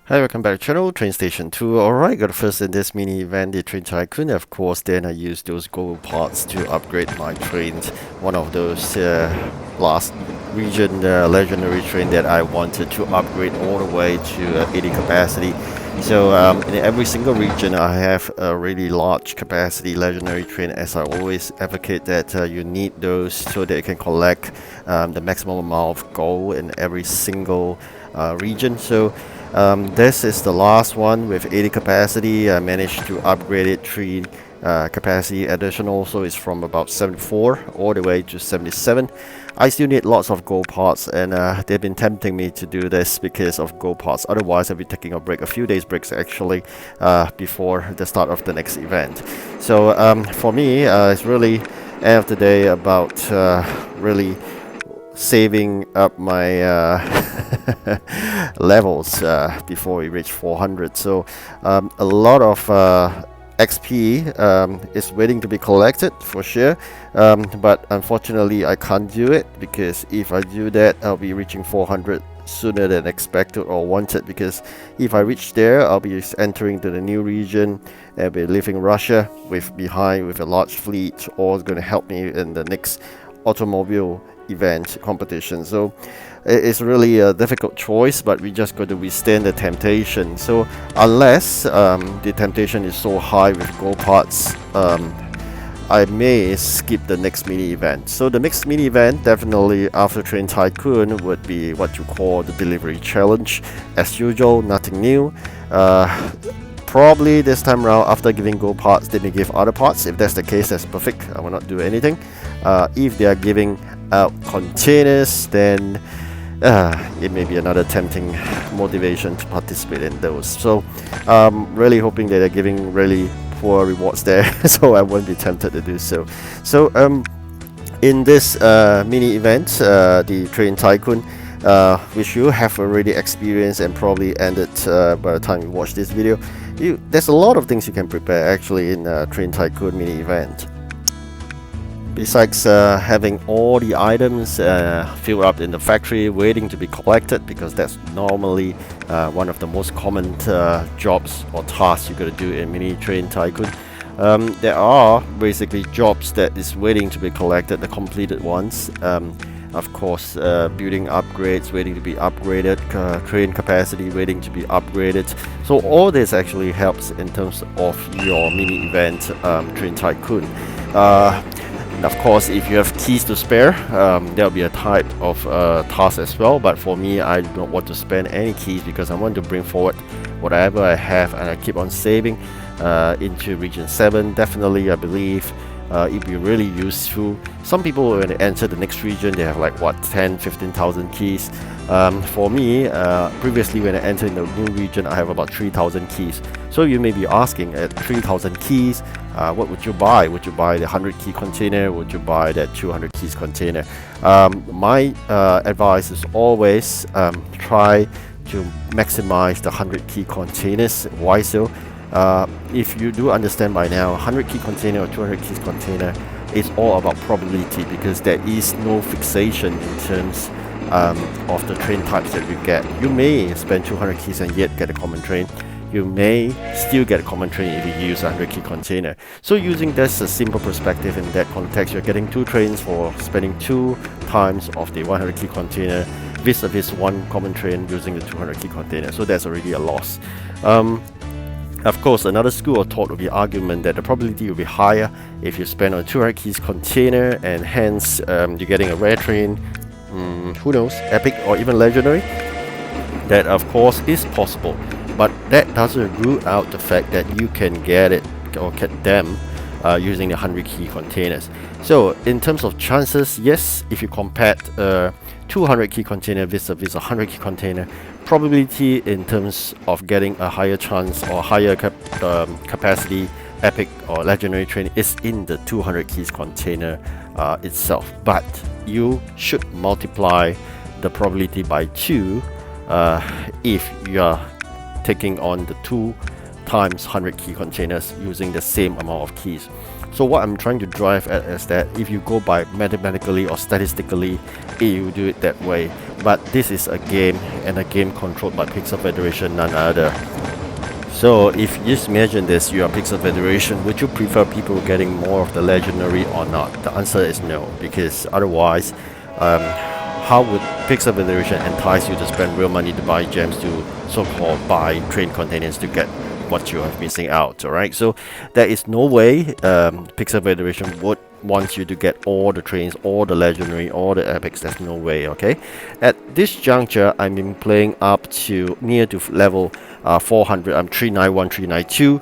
Hi, welcome back to channel TrainStation 2. Alright, got first in this mini event, the Train Tycoon. Of course, then I used those gold parts to upgrade my trains. One of those last region legendary train that I wanted to upgrade all the way to 80 capacity. So in every single region, I have a really large capacity legendary train, as I always advocate that you need those so that you can collect the maximum amount of gold in every single region. So this is the last one with 80 capacity. I managed to upgrade it 3 capacity additional, so it's from about 74 all the way to 77. I still need lots of gold parts, and they've been tempting me to do this because of gold parts. Otherwise, I'll be taking a break, a few days breaks actually, before the start of the next event. So for me, it's really end of the day about really saving up my levels before we reach 400. So a lot of XP is waiting to be collected for sure, but unfortunately I can't do it, because if I do that I'll be reaching 400 sooner than expected or wanted, because if I reach there I'll be entering to the new region and be leaving Russia with a large fleet, or it's going to help me in the next automobile event competition. So it's really a difficult choice, but we just got to withstand the temptation. So unless the temptation is so high with gold parts, I may skip the next mini event. So the next mini event, definitely after Train Tycoon, would be what you call the delivery challenge. As usual, nothing new. Probably this time around, after giving gold parts, they may give other parts. If that's the case, that's perfect. I will not do anything. If they are giving out containers, then it may be another tempting motivation to participate in those. So really hoping that they're giving really poor rewards there, so I won't be tempted to do so. So in this mini event, the Train Tycoon, which you have already experienced and probably ended by the time you watch this video, there's a lot of things you can prepare actually in Train Tycoon mini event. Besides having all the items filled up in the factory waiting to be collected, because that's normally one of the most common jobs or tasks you gotta do in mini Train Tycoon. There are basically jobs that is waiting to be collected, the completed ones. Of course, building upgrades waiting to be upgraded, train capacity waiting to be upgraded. So all this actually helps in terms of your mini event Train Tycoon. And of course, if you have keys to spare, there'll be a type of task as well. But for me, I don't want to spend any keys because I want to bring forward whatever I have, and I keep on saving into Region 7. Definitely, I believe it'd be really useful. Some people, when they enter the next region, they have like what, 10-15,000 keys. For me, previously when I entered in the new region, I have about 3,000 keys. So you may be asking, at 3,000 keys, what would you buy? Would you buy the 100 key container? Would you buy that 200 keys container? My advice is always try to maximize the 100 key containers. Why so? If you do understand by now, 100 key container or 200 keys container is all about probability, because there is no fixation in terms of the train types that you get. You may spend 200 keys and yet get a common train. You may still get a common train if you use a 100 key container. So using this a simple perspective in that context, you're getting 2 trains for spending 2 times of the 100 key container vis-a-vis 1 common train using the 200 key container. So that's already a loss. Of course, another school of thought would be argument that the probability will be higher if you spend on 200 keys container, and hence you're getting a rare train, who knows, epic or even legendary. That of course is possible, but that doesn't rule out the fact that you can get it or get them using the 100 key containers. So in terms of chances, yes, if you compare 200 key container vis-a-vis a 100 key container, probability in terms of getting a higher chance or higher capacity epic or legendary train is in the 200 keys container itself. But you should multiply the probability by 2 if you are taking on the 2 times 100 key containers using the same amount of keys. So what I'm trying to drive at is that if you go by mathematically or statistically, you do it that way. But this is a game, and a game controlled by Pixel Federation, none other. So if you just imagine this, you are Pixel Federation, would you prefer people getting more of the legendary or not? The answer is no, because otherwise, how would Pixel Federation entice you to spend real money to buy gems to so-called buy train containers to get what you have missing out? Alright, so there is no way Pixel Federation would want you to get all the trains, all the legendary, all the epics. There's no way. Okay, at this juncture I've been playing up to near to level 400. I'm 391, 392.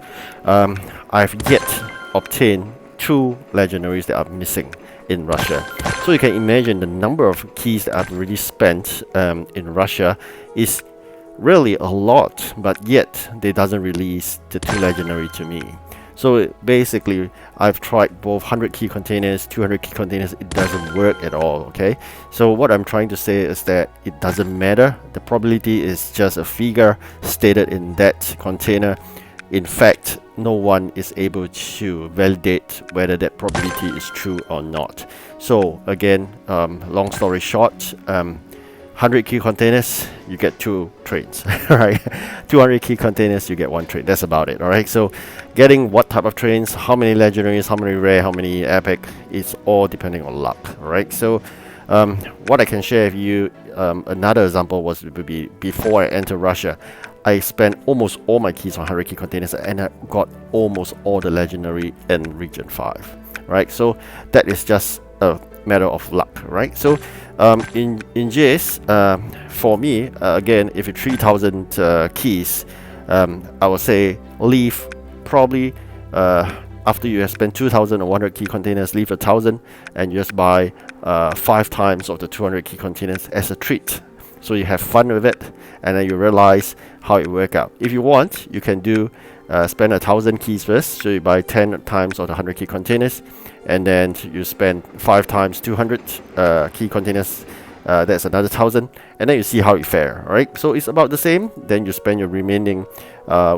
I've yet obtained 2 legendaries that are missing in Russia. So you can imagine the number of keys that I've already spent in Russia is really a lot, but yet they doesn't release the 2 legendary to me. So basically, I've tried both 100 key containers, 200 key containers. It doesn't work at all. Okay, so what I'm trying to say is that it doesn't matter. The probability is just a figure stated in that container. In fact, no one is able to validate whether that probability is true or not. So again, long story short, 100 key containers, you get 2 trains. Right? 200 key containers, you get 1 train. That's about it. Alright, so getting what type of trains, how many legendaries, how many rare, how many epic, it's all depending on luck. Alright, so what I can share with you, another example would be before I enter Russia, I spent almost all my keys on 100 key containers and I got almost all the legendary in region 5. Right, so that is just a matter of luck. Right, so in GS, for me, again, if it's 3000 keys, I would say leave probably after you have spent 2100 key containers, leave 1000 and just buy 5 times of the 200 key containers as a treat. So you have fun with it, and then you realize how it works out. If you want, you can do spend 1000 keys first, so you buy 10 times of the 100 key containers, and then you spend 5 times 200 key containers, that's another 1000, and then you see how it fare. Alright, so it's about the same. Then you spend your remaining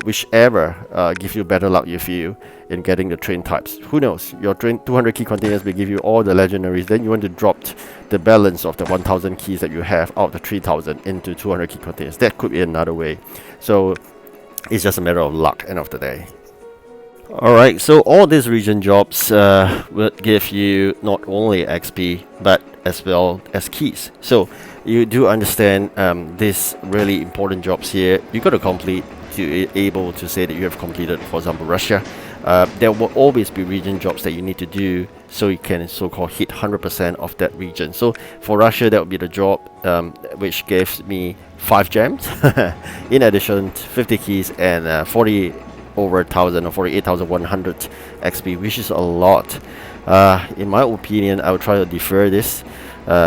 whichever gives you better luck you feel in getting the train types. Who knows, your train 200 key containers will give you all the legendaries, then you want to drop the balance of the 1000 keys that you have out of the 3000 into 200 key containers. That could be another way. So it's just a matter of luck end of the day. Alright, so all these region jobs would give you not only XP but as well as keys. So you do understand these really important jobs here you got to complete to be able to say that you have completed, for example, Russia. There will always be region jobs that you need to do so you can so-called hit 100% of that region. So for Russia, that would be the job which gives me 5 gems in addition 50 keys and 40 over 1000 or 48,100 XP, which is a lot. In my opinion, I would try to defer this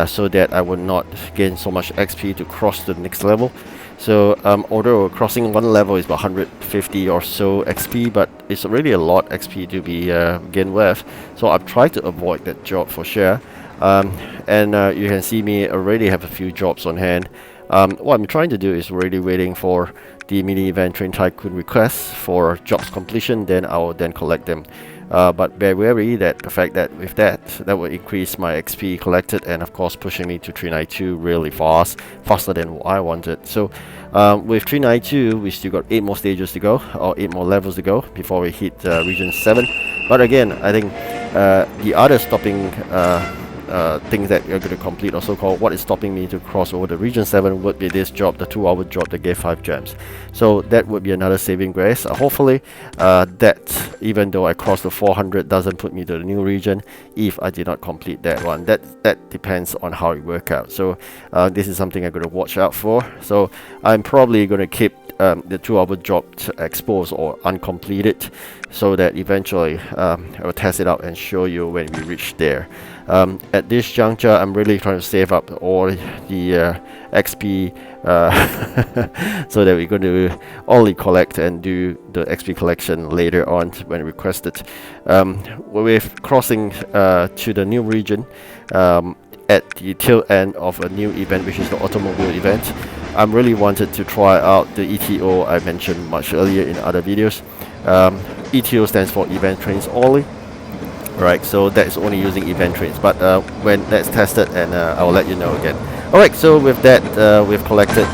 so that I would not gain so much XP to cross to the next level. So although crossing one level is about 150 or so XP, but it's really a lot XP to be gained with. So I've tried to avoid that job for sure. And you can see me already have a few jobs on hand. What I'm trying to do is really waiting for the mini event train Tycoon requests for jobs completion, then I will then collect them. But bear wary that the fact that with that will increase my XP collected and of course pushing me to 392 really faster than what I wanted. So with 392 we still got 8 more stages to go, or 8 more levels to go before we hit region 7. But again, I think the other stopping things that you're going to complete, or so-called what is stopping me to cross over the region 7, would be this job, the 2-hour job that gave 5 gems. So that would be another saving grace. Hopefully that, even though I crossed the 400, doesn't put me to the new region if I did not complete that one. That depends on how it works out. So this is something I'm going to watch out for. So I'm probably going to keep the 2-hour job exposed or uncompleted, so that eventually I will test it out and show you when we reach there. At this juncture, I'm really trying to save up all the XP so that we're going to only collect and do the XP collection later on when requested. With crossing to the new region at the tail end of a new event, which is the automobile event, I'm really wanted to try out the ETO I mentioned much earlier in other videos. ETO stands for Event Trains Only. Right, so that's only using event trains, but when that's tested, and I will let you know again. Alright, so with that, we've collected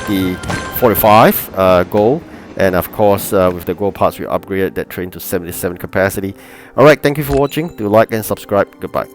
the 45 gold, and of course with the gold parts we upgraded that train to 77 capacity. Alright, thank you for watching. Do like and subscribe. Goodbye.